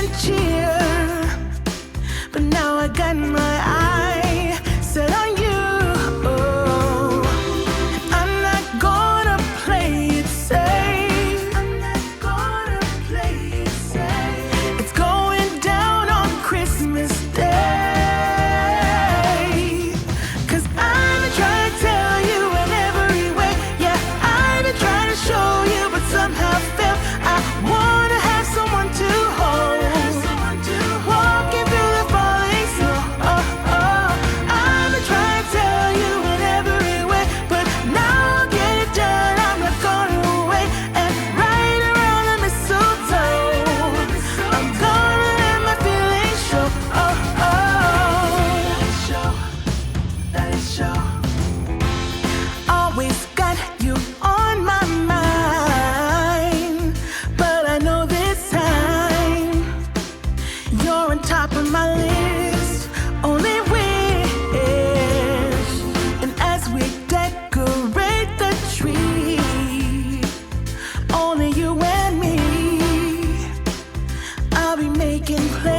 and cheer. But now I got my eye set on you. I'm not gonna play it safe. I'm not gonna play it safe. It's going down on Christmas Day. 'Cause I've been trying to tell you in every way. Yeah, I've been trying to show you, but somehow failed. I wanna have someone to hold. Walking through the falling snow. I've been trying to tell you in every way, but now I'll get it done. I'm not gonna wait. And right around the mistletoe, I'm gonna let my feelings show. Let it show. Always got you on my mind, but I know this time you're on top of my list. Only wish. And as we decorate the tree, only you and me, I'll be making plans